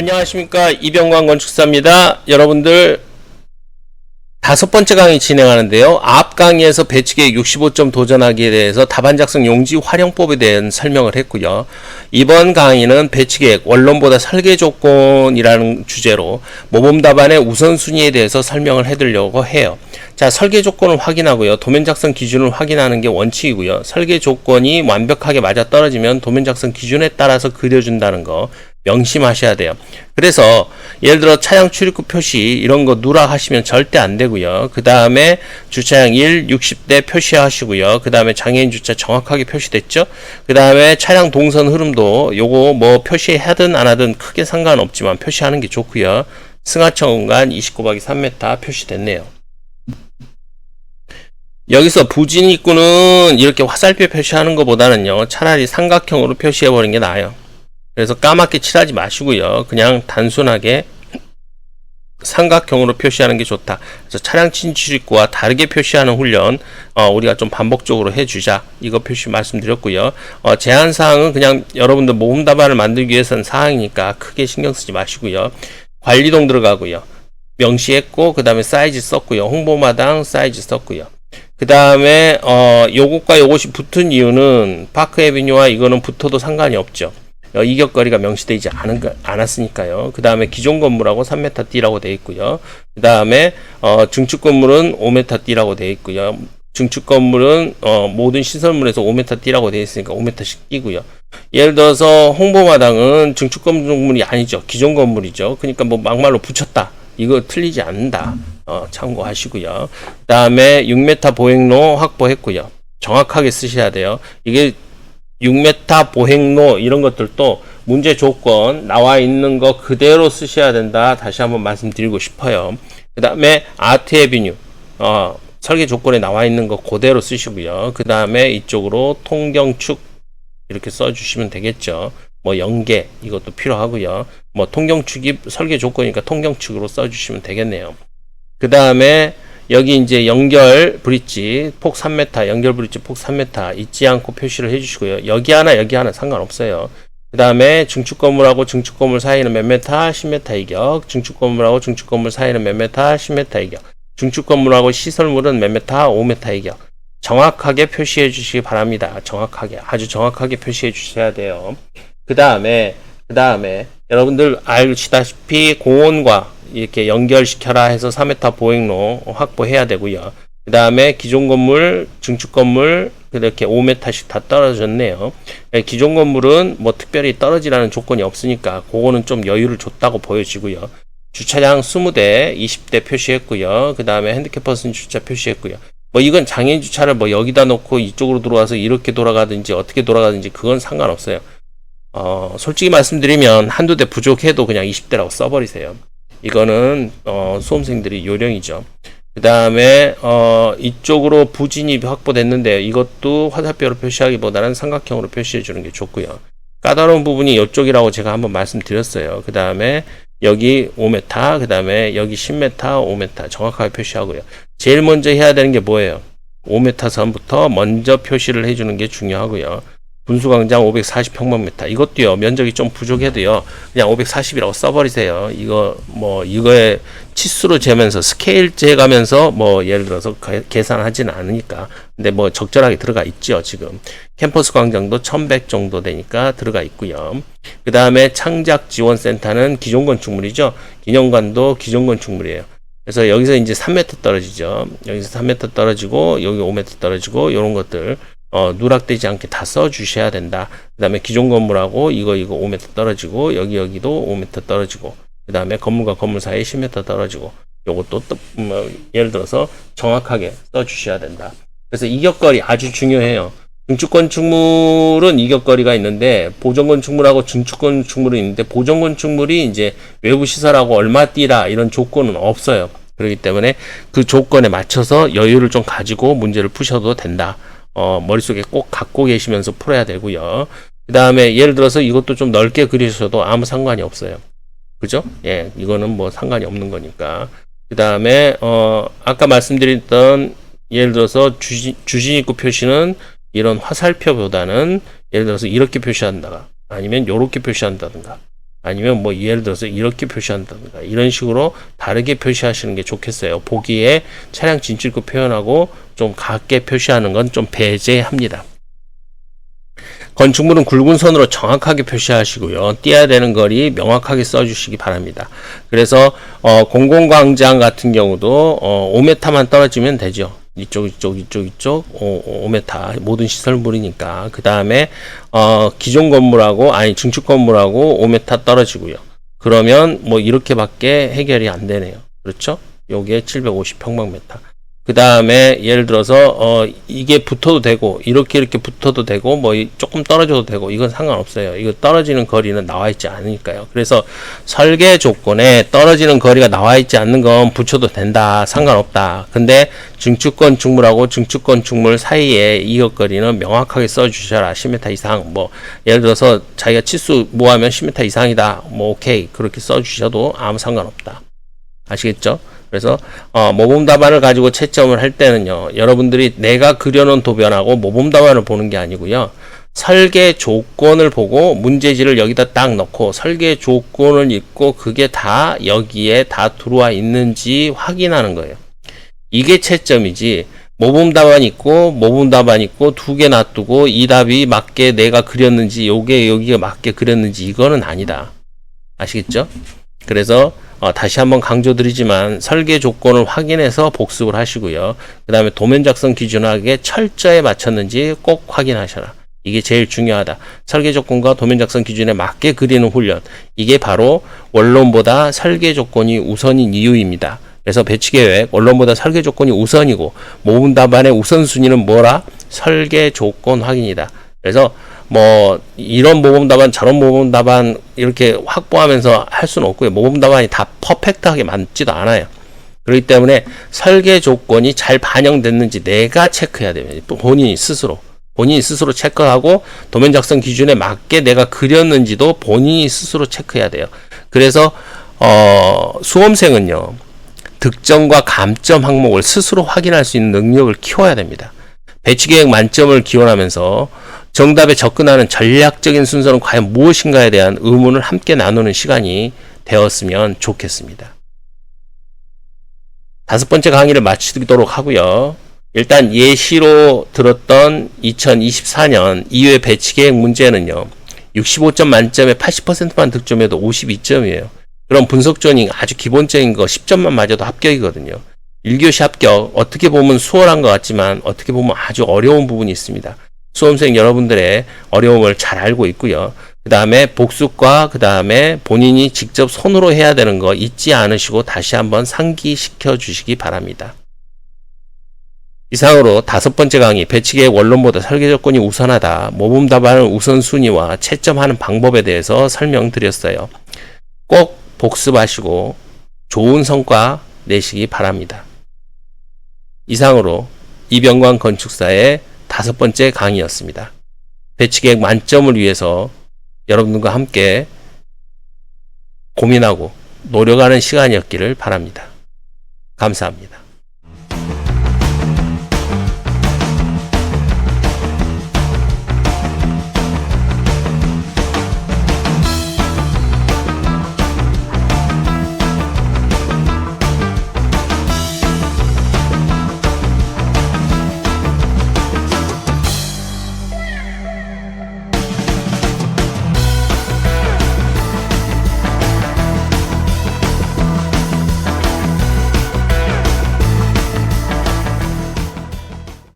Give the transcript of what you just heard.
안녕하십니까, 이병관 건축사입니다. 여러분들 5번째 강의 진행하는데요. 앞 강의에서 배치계획 65점 도전하기에 대해서 답안 작성 용지 활용법에 대한 설명을 했고요. 이번 강의는 배치계획 원론보다 설계 조건이라는 주제로 모범 답안의 우선순위에 대해서 설명을 해드리려고 해요. 자, 설계 조건을 확인하고요. 도면 작성 기준을 확인하는 게 원칙이고요. 설계 조건이 완벽하게 맞아떨어지면 도면 작성 기준에 따라서 그려준다는 거 명심하셔야 돼요. 그래서 예를 들어 차량 출입구 표시 이런 거 누락하시면 절대 안 되고요. 그 다음에 주차장 1, 60대 표시하시고요. 그 다음에 장애인 주차 정확하게 표시됐죠. 그 다음에 차량 동선 흐름도 요거 뭐 표시하든 안 하든 크게 상관없지만 표시하는 게 좋고요. 승하차 공간 29/3m 표시됐네요. 여기서 부진 입구는 이렇게 화살표 표시하는 것보다는요, 차라리 삼각형으로 표시해버리는 게 나아요. 그래서 까맣게 칠하지 마시고요. 그냥 단순하게 삼각형으로 표시하는 게 좋다. 그래서 차량 진출입구와 다르게 표시하는 훈련 우리가 좀 반복적으로 해주자. 이거 표시 말씀드렸고요. 제한사항은 그냥 여러분들 모범 답안을 만들기 위해서는 사항이니까 크게 신경 쓰지 마시고요. 관리동 들어가고요. 명시했고 그 다음에 사이즈 썼고요. 홍보마당 사이즈 썼고요. 그 다음에 요것과 요것이 붙은 이유는 파크 에비뉴와 이거는 붙어도 상관이 없죠. 이격거리가 명시되지 않았으니까요. 그 다음에 기존 건물하고 3m 띠라고 되어 있고요. 그 다음에 증축 건물은 5m 띠라고 되어 있고요. 증축 건물은 모든 시설물에서 5m 띠라고 되어 있으니까 5m씩 띄고요. 예를 들어서 홍보마당은 증축 건물이 아니죠. 기존 건물이죠. 그러니까 뭐 막말로 붙였다. 이거 틀리지 않는다. 참고하시고요. 그 다음에 6m 보행로 확보했고요. 정확하게 쓰셔야 돼요. 이게 6m 보행로 이런 것들도 문제 조건 나와 있는 거 그대로 쓰셔야 된다. 다시 한번 말씀드리고 싶어요. 그 다음에 아트 에비뉴 설계 조건에 나와 있는 거 그대로 쓰시고요. 그 다음에 이쪽으로 통경축 이렇게 써주시면 되겠죠. 뭐 연계 이것도 필요하고요. 뭐 통경축이 설계 조건이니까 통경축으로 써주시면 되겠네요. 그 다음에 여기 이제 연결 브릿지 폭 3m, 연결 브릿지 폭 3m 잊지 않고 표시를 해주시고요. 여기 하나 상관없어요. 그 다음에 증축 건물하고 증축 건물 사이는 몇 m? 10m 이격. 증축 건물하고 증축 건물 사이는 몇 m? 10m 이격. 증축 건물하고 시설물은 몇 m? 5m 이격. 정확하게 표시해 주시기 바랍니다. 정확하게, 아주 정확하게 표시해 주셔야 돼요. 그 다음에 여러분들 아시다시피 공원과 이렇게 연결시켜라 해서 4m 보행로 확보해야 되고요. 그 다음에 기존 건물, 증축 건물 이렇게 5m씩 다 떨어졌네요. 기존 건물은 뭐 특별히 떨어지라는 조건이 없으니까 그거는 좀 여유를 줬다고 보여지고요. 주차장 20대, 20대 표시했고요. 그 다음에 핸디캡 퍼슨 주차 표시했고요. 뭐 이건 장애인 주차를 뭐 여기다 놓고 이쪽으로 들어와서 이렇게 돌아가든지 어떻게 돌아가든지 그건 상관없어요. 솔직히 말씀드리면 한두 대 부족해도 그냥 20대라고 써버리세요. 이거는 수험생들이 요령이죠. 그 다음에 이쪽으로 부진이 확보됐는데 이것도 화살표로 표시하기보다는 삼각형으로 표시해 주는 게 좋고요. 까다로운 부분이 이쪽이라고 제가 한번 말씀드렸어요. 그 다음에 여기 5m, 그 다음에 여기 10m, 5m 정확하게 표시하고요. 제일 먼저 해야 되는 게 뭐예요? 5m 선부터 먼저 표시를 해주는 게 중요하고요. 분수광장 540평방미터 이것도요, 면적이 좀 부족해도요 그냥 540이라고 써버리세요. 이거에 치수로 재면서 스케일 재가면서 뭐 예를 들어서 계산하지는 않으니까. 근데 뭐 적절하게 들어가 있죠. 지금 캠퍼스 광장도 1100 정도 되니까 들어가 있고요. 그 다음에 창작지원센터는 기존 건축물이죠. 기념관도 기존 건축물이에요. 그래서 여기서 이제 3m 떨어지죠. 여기서 3m 떨어지고 여기 5m 떨어지고 이런 것들 누락되지 않게 다 써주셔야 된다. 그 다음에 기존 건물하고 이거 5m 떨어지고 여기도 5m 떨어지고 그 다음에 건물과 건물 사이에 10m 떨어지고 요것도 예를 들어서 정확하게 써주셔야 된다. 그래서 이격거리 아주 중요해요. 증축 건축물은 이격거리가 있는데 보존 건축물하고 증축 건축물은 있는데 보존 건축물이 이제 외부 시설하고 얼마 띄라 이런 조건은 없어요. 그렇기 때문에 그 조건에 맞춰서 여유를 좀 가지고 문제를 푸셔도 된다. 머릿속에 꼭 갖고 계시면서 풀어야 되고요. 그 다음에 예를 들어서 이것도 좀 넓게 그리셔도 아무 상관이 없어요. 그죠? 예, 이거는 뭐 상관이 없는 거니까. 그 다음에 아까 말씀드렸던 예를 들어서 주진입구 표시는 이런 화살표보다는 예를 들어서 이렇게 표시한다가 아니면 이렇게 표시한다든가 아니면 뭐 예를 들어서 이렇게 표시한다든가 이런 식으로 다르게 표시하시는 게 좋겠어요. 보기에 차량 진출구 표현하고 좀 같게 표시하는 건 좀 배제합니다. 건축물은 굵은 선으로 정확하게 표시하시고요. 띄어야 되는 거리 명확하게 써주시기 바랍니다. 그래서 공공광장 같은 경우도 5m만 떨어지면 되죠. 이쪽 5m 모든 시설물이니까. 그 다음에 기존 건물하고 증축 건물하고 5m 떨어지고요. 그러면 뭐 이렇게밖에 해결이 안 되네요. 그렇죠? 요게 750평방미터. 그 다음에 예를 들어서 이게 붙어도 되고 이렇게 붙어도 되고 뭐 조금 떨어져도 되고 이건 상관없어요. 이거 떨어지는 거리는 나와 있지 않으니까요. 그래서 설계 조건에 떨어지는 거리가 나와 있지 않는 건 붙여도 된다, 상관없다. 근데 증축 건축물하고 증축 건축물 사이에 이것거리는 명확하게 써주셔라. 10m 이상. 뭐 예를 들어서 자기가 치수 모하면 10m 이상이다. 뭐 오케이, 그렇게 써주셔도 아무 상관없다. 아시겠죠? 그래서 모범 답안을 가지고 채점을 할 때는요, 여러분들이 내가 그려놓은 도변하고 모범 답안을 보는 게 아니고요, 설계 조건을 보고 문제지를 여기다 딱 넣고 설계 조건을 읽고 그게 다 여기에 다 들어와 있는지 확인하는 거예요. 이게 채점이지, 모범 답안 있고 모범 답안 있고 두 개 놔두고 이 답이 맞게 내가 그렸는지 요게 여기가 맞게 그렸는지 이거는 아니다. 아시겠죠? 그래서 다시 한번 강조드리지만 설계 조건을 확인해서 복습을 하시고요. 그 다음에 도면 작성 기준하게 철저히 맞췄는지 꼭 확인하셔라. 이게 제일 중요하다. 설계 조건과 도면 작성 기준에 맞게 그리는 훈련. 이게 바로 원론보다 설계 조건이 우선인 이유입니다. 그래서 배치계획, 원론보다 설계 조건이 우선이고 모범 답안의 우선순위는 뭐라? 설계 조건 확인이다. 그래서 뭐 이런 모범 답안 저런 모범 답안 이렇게 확보하면서 할 수는 없고요. 모범 답안이 다 퍼펙트하게 맞지도 않아요. 그렇기 때문에 설계 조건이 잘 반영됐는지 내가 체크해야 됩니다. 본인이 스스로 체크하고 도면 작성 기준에 맞게 내가 그렸는지도 본인이 스스로 체크해야 돼요. 그래서 수험생은요, 득점과 감점 항목을 스스로 확인할 수 있는 능력을 키워야 됩니다. 배치계획 만점을 기원하면서 정답에 접근하는 전략적인 순서는 과연 무엇인가에 대한 의문을 함께 나누는 시간이 되었으면 좋겠습니다. 5번째 강의를 마치도록 하고요. 일단 예시로 들었던 2024년 2회 배치계획 문제는요, 65점 만점에 80%만 득점해도 52점이에요. 그럼 분석조닝 아주 기본적인 거 10점만 맞아도 합격이거든요. 1교시 합격, 어떻게 보면 수월한 것 같지만 어떻게 보면 아주 어려운 부분이 있습니다. 수험생 여러분들의 어려움을 잘 알고 있고요. 그 다음에 복습과 그 다음에 본인이 직접 손으로 해야 되는 거 잊지 않으시고 다시 한번 상기시켜 주시기 바랍니다. 이상으로 5번째 강의, 배치계획 원론보다 설계 조건이 우선하다, 모범 답안을 우선순위와 채점하는 방법에 대해서 설명드렸어요. 꼭 복습하시고 좋은 성과 내시기 바랍니다. 이상으로 이병관 건축사의 5번째 강의였습니다. 배치계획 만점을 위해서 여러분들과 함께 고민하고 노력하는 시간이었기를 바랍니다. 감사합니다.